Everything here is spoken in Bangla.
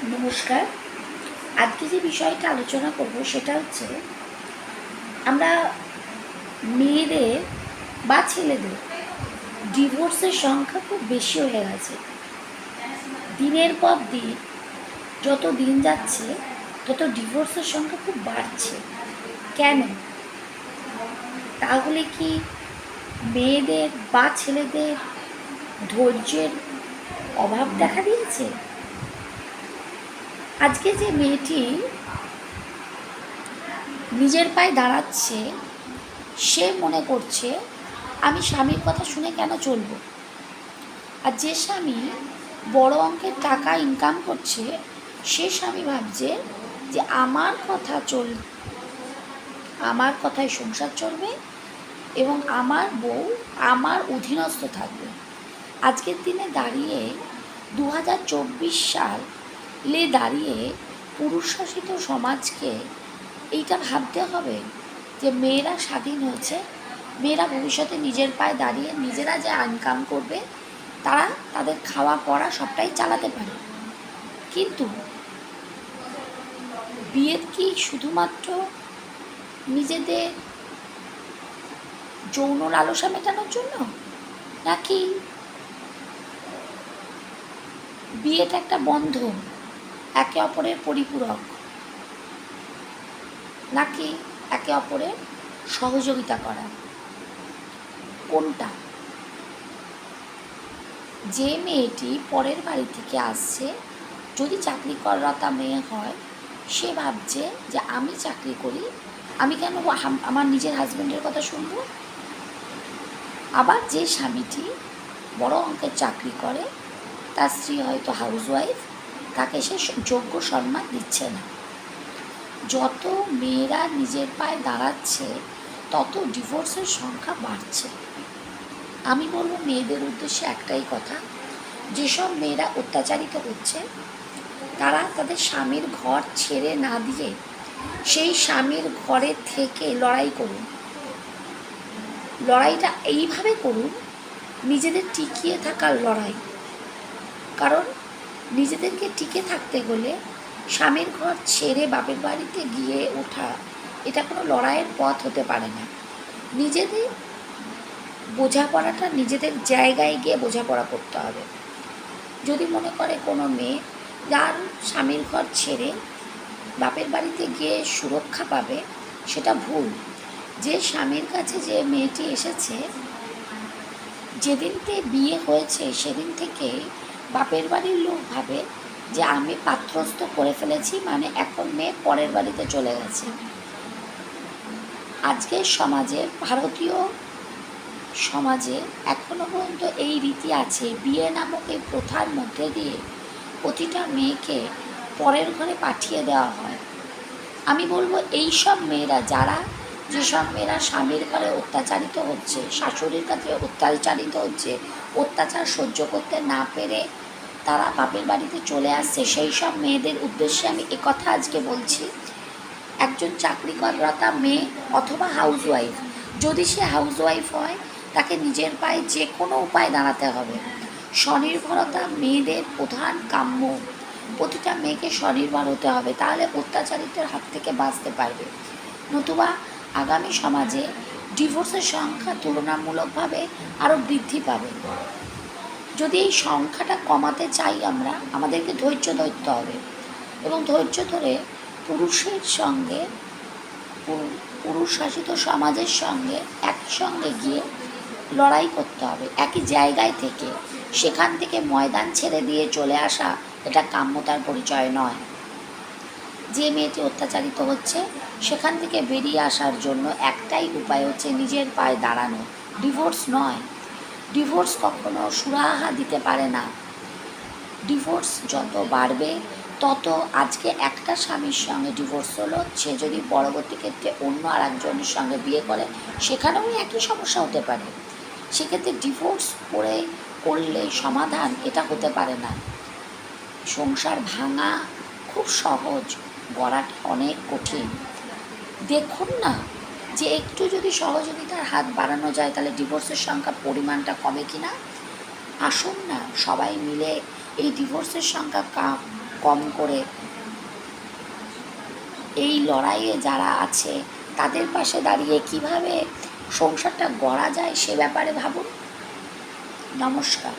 নমস্কার। আজকে যে বিষয়টা আলোচনা করব সেটা হচ্ছে আমরা মেয়েদের বা ছেলেদের ডিভোর্সের সংখ্যা খুব বেশি হয়ে গেছে। দিনের পর দিন যত দিন যাচ্ছে তত ডিভোর্সের সংখ্যা খুব বাড়ছে। কেন? তাহলে কি মেয়েদের বা ছেলেদের ধৈর্যের অভাব দেখা দিয়েছে? আজকে যে মেয়েটি নিজের পায়ে দাঁড়াচ্ছে, সে মনে করছে আমি স্বামীর কথা শুনে কেন চলব। আর যে স্বামী বড় অঙ্কের টাকা ইনকাম করছে, সে স্বামী ভাবছে যে আমার কথায় সংসার চলবে এবং আমার বউ আমার অধীনস্থ থাকবে। আজকের দিনে দাঁড়িয়ে 2024 সালে দাঁড়িয়ে পুরুষ শাসিত সমাজকে এইটা ভাবতে হবে যে মেয়েরা স্বাধীন হয়েছে, মেয়েরা ভবিষ্যতে নিজের পায়ে দাঁড়িয়ে নিজেরা যে ইনকাম করবে, তারা তাদের খাওয়া পড়া সবটাই চালাতে পারে। কিন্তু বিয়ে কি শুধুমাত্র নিজেদের যৌন লালসা মেটানোর জন্য, নাকি বিয়েটা একটা বন্ধন, একে অপরের পরিপূরক, নাকি একে অপরের সহযোগিতা করা? কোনটা? যে মেয়েটি পরের বাড়ি থেকে আসছে, যদি চাকরি করাতা মেয়ে হয়, সে ভাবছে যে আমি চাকরি করি, আমি কেন আমার নিজের হাজব্যান্ডের কথা শুনবো। আবার যে স্বামীটি বড় অঙ্কের চাকরি করে, তার স্ত্রী হয়তো হাউসওয়াইফ, তাকে সে যোগ্য সম্মান দিচ্ছে না। যত মেয়েরা নিজের পায়ে দাঁড়াচ্ছে তত ডিভোর্সের সংখ্যা বাড়ছে। আমি বলবো মেয়েদের উদ্দেশ্যে একটাই কথা, যেসব মেয়েরা অত্যাচারিত হচ্ছে, তারা তাদের স্বামীর ঘর ছেড়ে না দিয়ে সেই স্বামীর ঘরে থেকে লড়াই করুন। লড়াইটা এইভাবে করুন, নিজেদের টিকিয়ে থাকার লড়াই। কারণ নিজেদেরকে টিকে থাকতে হলে স্বামীর ঘর ছেড়ে বাপের বাড়িতে গিয়ে ওঠা, এটা কোনো লড়াইয়ের পথ হতে পারে না। নিজেদের বোঝাপড়াটা নিজেদের জায়গায় গিয়ে বোঝাপড়া করতে হবে। যদি মনে করে কোনো মেয়ে যার স্বামীর ঘর ছেড়ে বাপের বাড়িতে গিয়ে সুরক্ষা পাবে, সেটা ভুল। যে স্বামীর কাছে যে মেয়েটি এসেছে, যেদিনতে বিয়ে হয়েছে সেদিন থেকে বাপের বাড়ির লোক ভাবে যে আমি পাত্রস্থ করে ফেলেছি, মানে এখন মেয়ে পরের বাড়িতে চলে গেছে। আজকের সমাজে, ভারতীয় সমাজে এখনও পর্যন্ত এই রীতি আছে, বিয়ে নামক এই প্রথার মধ্যে দিয়ে প্রতিটা মেয়েকে পরের ঘরে পাঠিয়ে দেওয়া হয়। আমি বলবো এই সব মেয়েরা, যেসব মেয়েরা স্বামীর ঘরে অত্যাচারিত হচ্ছে, শাশুড়ির কাছে অত্যাচারিত হচ্ছে, অত্যাচার সহ্য করতে না পেরে তারা বাপের বাড়িতে চলে আসছে, সেই সব মেয়েদের উদ্দেশ্যে আমি একথা আজকে বলছি। একজন চাকরিরতা মেয়ে অথবা হাউসওয়াইফ, যদি সে হাউসওয়াইফ হয়, তাকে নিজের পায়ে যে কোনো উপায় দাঁড়াতে হবে। স্বনির্ভরতা মেয়েদের প্রধান কাম্য। প্রতিটা মেয়েকে স্বনির্ভর হতে হবে, তাহলে অত্যাচারিতের হাত থেকে বাঁচতে পারবে। নতুবা আগামী সমাজে ডিভোর্সের সংখ্যা তুলনামূলকভাবে আরও বৃদ্ধি পাবে। যদি এই সংখ্যাটা কমাতে চাই আমরা, আমাদেরকে ধৈর্য ধরতে হবে এবং ধৈর্য ধরে পুরুষের সঙ্গে, পুরুষ শাসিত সমাজের সঙ্গে একসঙ্গে গিয়ে লড়াই করতে হবে একই জায়গায় থেকে। সেখান থেকে ময়দান ছেড়ে দিয়ে চলে আসা, এটা কাম্যতার পরিচয় নয়। যে মেয়েটি অত্যাচারিত হচ্ছে, সেখান থেকে বেরিয়ে আসার জন্য একটাই উপায় হচ্ছে নিজের পায়ে দাঁড়ানো, ডিভোর্স নয়। ডিভোর্স কখনো সুরাহা দিতে পারে না। ডিভোর্স যত বাড়বে তত, আজকে একটা স্বামীর সঙ্গে ডিভোর্স হলো, সে যদি পরবর্তী ক্ষেত্রে অন্য আর একজনের সঙ্গে বিয়ে করে, সেখানেও একই সমস্যা হতে পারে। সেক্ষেত্রে ডিভোর্স করলে সমাধান এটা হতে পারে না। সংসার ভাঙা খুব সহজ, গড়াটা অনেক কঠিন। দেখুন না যে একটু যদি সহযোগিতার হাত বাড়ানো যায়, তাহলে ডিভোর্সের সংখ্যা পরিমাণটা কমে কিনা। আসুন না সবাই মিলে এই ডিভোর্সের সংখ্যা কম করে এই লড়াইয়ে যারা আছে তাদের পাশে দাঁড়িয়ে কিভাবে সংসারটা গড়া যায় সে ব্যাপারে ভাবুন। নমস্কার।